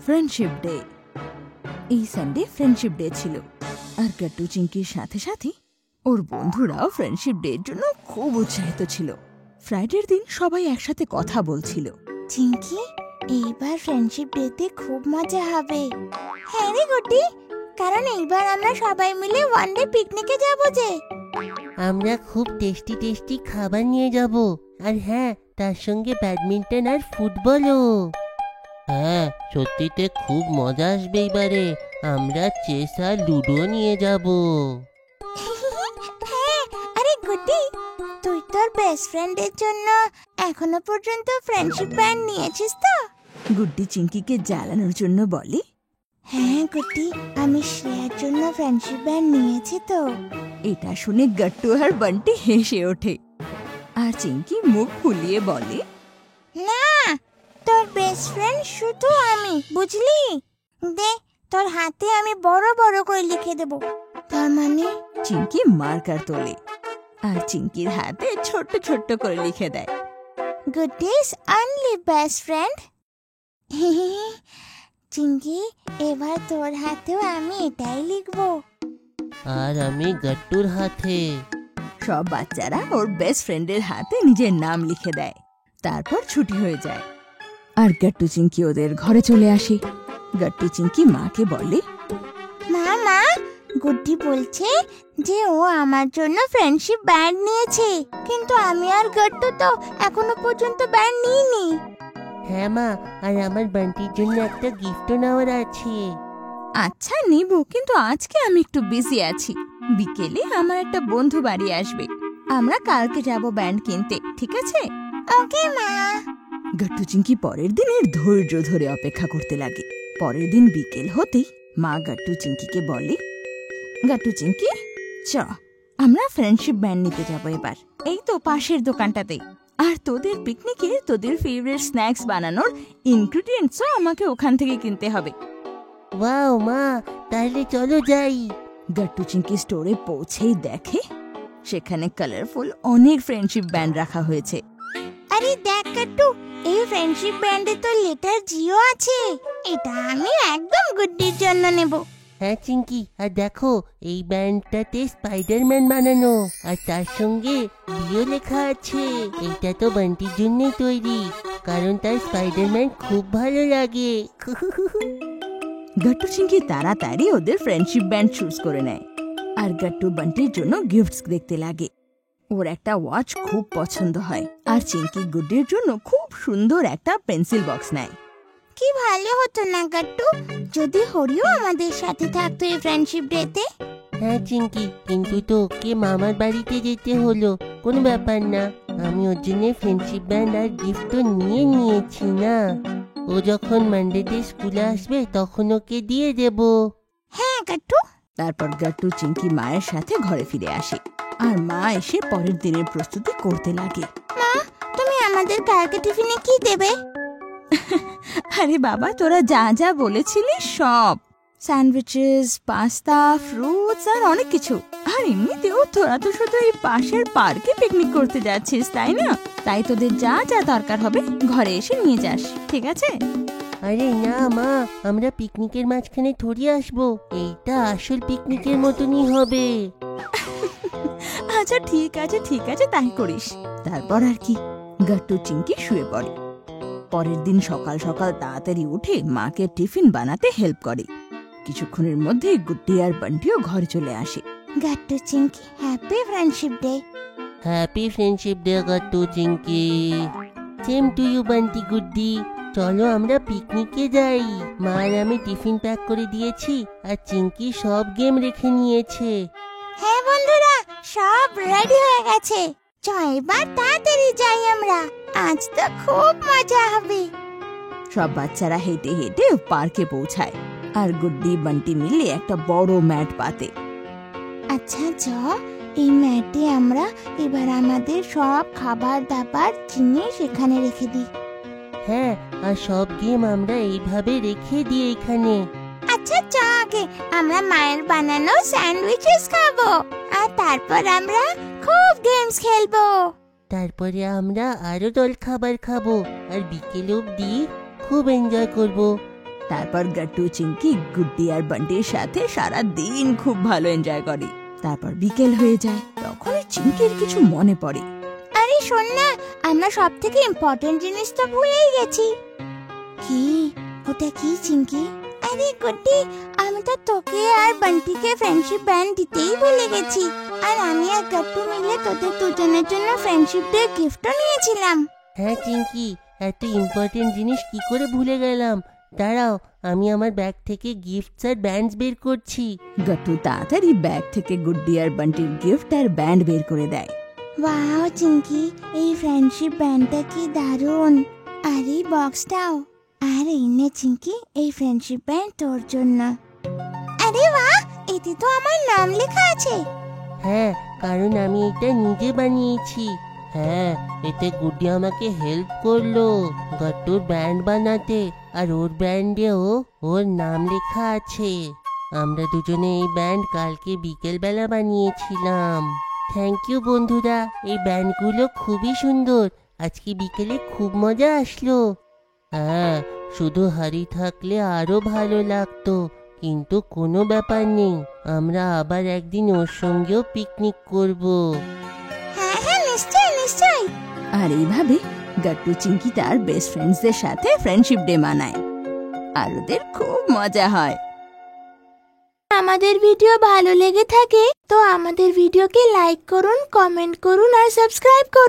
Friendship day. এই Sunday friendship day ছিল, আর গাট্টু চিঙ্কির সাথে সাথে ওর বন্ধুরাও ফ্রেন্ডশিপ ডে এর জন্য খুব উৎসাহিত ছিল। ফ্রাইডের দিন সবাই একসাথে কথা বলছিল। চিঙ্কি, এইবার ফ্রেন্ডশিপ ডেতে খুব মজা হবে। হ্যাঁ রে গুড্ডি, কারণ এইবার আমরা সবাই মিলে ওয়ান ডে পিকনিকে যাব যে। আমরা খুব টেস্টি টেস্টি খাবার নিয়ে যাব, আর হ্যাঁ, তার সঙ্গে ব্যাডমিন্টন আর ফুটবলও। হ্যাঁ, সত্যিতে খুব মজা আসবে এবারে। আমরা চেস আর লুডো নিয়ে যাব। হ্যাঁ, আরে গুড্ডি, তুই তোর বেস্ট ফ্রেন্ডের জন্য এখনো পর্যন্ত ফ্রেন্ডশিপ ব্যান্ড নিয়েছিস তো? গুড্ডি চিঙ্কিকে জ্বালানোর জন্য বলে। হ্যাঁ গুড্ডি, আমি শ্রেয়ার জন্য ফ্রেন্ডশিপ ব্যান্ড নিয়েছি তো। এটা শুনে গাট্টু আর বান্টি হেসে ওঠে, আর চিঙ্কি মুখ ফুলিয়ে বলে, না, তোর বেস্ট ফ্রেন্ড শুধু আমি, বুঝলি? দে, তোর হাতে আমি বড় বড় করে লিখে দেব। তার মানে? চিঙ্কি মার্কার তোলে আর চিঙ্কির হাতে ছোট্ট ছোট্ট করে লিখে দেয়, গুড্ডিস অনলি বেস্ট ফ্রেন্ড। চিঙ্কি, এবার তোর হাতেও আমি এটাই লিখবো। আর আমি গাট্টুর হাতে। সব বাচ্চারা ওর বেস্ট ফ্রেন্ডের হাতে নিজের নাম লিখে দেয়। তারপর ছুটি হয়ে যায়, আর গাট্টু চিঙ্কি ওদের ঘরে চলে আসে। গাট্টু চিঙ্কি মাকে বলে, মা, গুড্ডি বলছে যে ও আমার জন্য ফ্রেন্ডশিপ ব্যান্ড নিয়েছে, কিন্তু আমি আর গাট্টু তো এখনো পর্যন্ত ব্যান্ড নিইনি। হ্যাঁ মা, আর আমার বান্টির জন্য একটা গিফটও নেওয়ার আছে। আচ্ছা নিব, কিন্তু আজকে আমি একটু বিজি আছি। বিকেলে আমার একটা বন্ধু বাড়ি আসবে, আমরা কালকে যাব ব্যান্ড কিনতে, ঠিক আছে? ওকে মা। গাট্টু চিঙ্কি পরের দিনের ধৈর্য ধরে অপেক্ষা করতে লাগে। পরের দিন বিকেল হতেই মা গাট্টু চিঙ্কিকে বলে, গাট্টু চিঙ্কি, চ আমরা ফ্রেন্ডশিপ ব্যান্ড নিতে যাবো এবার, এই তো পাশের দোকানটাতে। আর তোদের পিকনিকে তোদের ফেভারিট স্ন্যাক্স বানানোর ইনগ্রেডিয়েন্টসও আমাকে ওখান থেকে কিনতে হবে। ওয়াও মা, তাহলে চলো যাই। গাট্টু চিঙ্কি স্টোরে পৌঁছেই দেখে সেখানে কালারফুল অনেক ফ্রেন্ডশিপ ব্যান্ড রাখা হয়েছে। আরে দেখ গাট্টু, এই ফ্রেন্ডশিপ ব্যান্ডে তো লেটার জিও আছে। এটা আমি একদম গুড্ডির জন্য নেব। হ্যাঁ চিঙ্কি, আর দেখো এই ব্যান্ডটাতে স্পাইডারম্যান বানানো, আর তার সঙ্গে বিও লেখা আছে। এটা তো বান্টির জন্যই তৈরি, কারণ তার স্পাইডারম্যান খুব ভালো লাগে। গাট্টু চিঙ্কি তাড়াতাড়ি ওদের ফ্রেন্ডশিপ ব্যান্ড চুজ করে নেয়, আর গাট্টু বান্টির জন্য গিফটস দেখতে লাগে। ওর একটা ওয়াচ খুব পছন্দ হয়, আর চিঙ্কি গুড্ডির জন্য খুব সুন্দর একটা পেন্সিল বক্স নেয়। কি ভালো হতো না গাট্টু, যদি হরিও আমাদের সাথে থাকতো এই ফ্রেন্ডশিপ ডেতে। হ্যাঁ চিঙ্কি, কিন্তু তো ওকে মামার বাড়িতে যেতে হলো। কোনো ব্যাপার না, আমি ওর জন্য ফ্রেন্ডশিপ ব্যান্ড আর গিফট তো নিয়েছি না। ও যখন মানডেতে স্কুলে আসবে তখন ওকে দিয়ে দেব। হ্যাঁ গাট্টু। তারপর গাট্টু চিঙ্কি মায়ের সাথে ঘরে ফিরে আসে, আর মা এসে পরের দিনের প্রস্তুতি করতে লাগে। মা, তুমি আমাদের কালকে টিফিনে কি দেবে? আরে বাবা, তোরা যা যা বলেছিলি সব, স্যান্ডউইচেস, পাস্তা, ফ্রুটস আর অনেক কিছু। আর এমনিতেও তোরা তো শুধু এই পাশের পার্কে পিকনিক করতে যাচ্ছিস, তাই না? তাই তোদের যা যা দরকার হবে ঘরে এসে নিয়ে যাস, ঠিক আছে? আরে না মা, আমরা পিকনিকের মাঝখানে থরি আসবো, এইটা আসল পিকনিকের মতনই হবে। আচ্ছা ঠিক আছে ঠিক আছে, তাই করিস। তারপর আর কি, গাট্টু চিঙ্কি শুয়ে পড়ে। পরের দিন সকাল সকাল তাড়াতাড়ি উঠে মাকে টিফিন বানাতে হেল্প করে। কিছুক্ষণের মধ্যে গুড্ডি আর বান্টিও ঘরে চলে আসে। Gattu Chinki, happy friendship day. Happy friendship day Gattu Chinki. Same to you Bunty Guddi. চলো আমরা পিকনিকে যাই। মা আর আমি টিফিন প্যাক করে দিয়েছি, আর চিঙ্কি সব গেম রেখে নিয়েছে। হ্যাঁ বন্ধুরা, সব রেডি হয়ে গেছে। চল এবার তাড়াতাড়ি যাই আমরা, আজ তো খুব মজা হবে। সব বাচ্চারা হেঁটে হেঁটে পার্কে পৌঁছায়, আর গুড্ডি বান্টি মিলে একটা বড় ম্যাট পাতে। আচ্ছা চ, এই ম্যাটে আমরা এবার আমাদের সব খাবার দাবার জিনিস এখানে রেখে দিই। হ্যাঁ, আর সব গেম আমরা এইভাবে রেখে দিই এখানে। আচ্ছা চ, আগে আমরা মায়ের বানানো স্যান্ডউইচেস খাবো, আর তারপর আমরা খুব গেমস খেলবো। তারপরে আমরা আরো দল খাবার খাবো, আর বিকেল অবধি খুব এনজয় করব। তারপর গাট্টু চিংকি গুড্ডি আর বান্টির সাথে সারা দিন খুব ভালো এনজয় করে। তারপর বিকেল হয়ে যায়, তখনই চিংকির কিছু মনে পড়ে। আরে শোন না, আমরা সব থেকে ইম্পর্টেন্ট জিনিস তো ভুলেই গেছি। কি? ওটা কি চিংকি? আরে গুড্ডি, আমি তো তোকে আর বান্টিকে ফ্রেন্ডশিপ ব্যান্ড দিতেই ভুলে গেছি। আর আমি আর গাট্টু মিলে তোদের দুজনের জন্য ফ্রেন্ডশিপ ডে গিফটও নিয়েছিলাম। হ্যাঁ চিঙ্কি, এত ইম্পর্টেন্ট জিনিস কি করে ভুলে গেলাম। দাঁড়াও, আমি আমার ব্যাগ থেকে গিফটস আর ব্যান্ডস বের করছি। গাট্টু তাড়াতাড়ি ব্যাগ থেকে গুড্ডি আর বান্টির গিফট আর ব্যান্ড বের করে দেয়। ওয়াও চিংকি, এই ফ্রেন্ডশিপ ব্যান্ডটা কি দারুণ। আর এই বক্সটাও। আর এই নে চিংকি, এই ফ্রেন্ডশিপ ব্যান্ড তোর জন্য। আরে বাহ, এতে তো আমার নাম লেখা আছে। হ্যাঁ, কারণ আমি এটা নিজে বানিয়েছি। হ্যাঁ, এতে গুড্ডি আমাকে হেল্প করলো গাট্টুর ব্যান্ড বানাতে, আর ওর ব্যান্ডেও ওর নাম লেখা আছে। আমরা দুজনে এই ব্যান্ড কালকে বিকেল বেলা বানিয়েছিলাম। থ্যাংক ইউ বন্ধুরা, এই ব্যান্ডগুলো খুবই সুন্দর। আজকে বিকেলে খুব মজা আসলো। হ্যাঁ, শুধু হাড়ি থাকলে আরো ভালো লাগতো, কিন্তু কোনো ব্যাপার নেই, আমরা আবার একদিন ওর সঙ্গেও পিকনিক করব। হ্যাঁ হ্যাঁ, নিশ্চয় নিশ্চয়। আর এইভাবে গাট্টু চিংকি তার বেস্ট ফ্রেন্ডসদের সাথে ফ্রেন্ডশিপ ডে মানায়, আর ওদের খুব মজা হয়। আমাদের ভিডিও ভালো লেগে থাকে তো আমাদের ভিডিওকে লাইক করুন, কমেন্ট করুন আর সাবস্ক্রাইব করুন।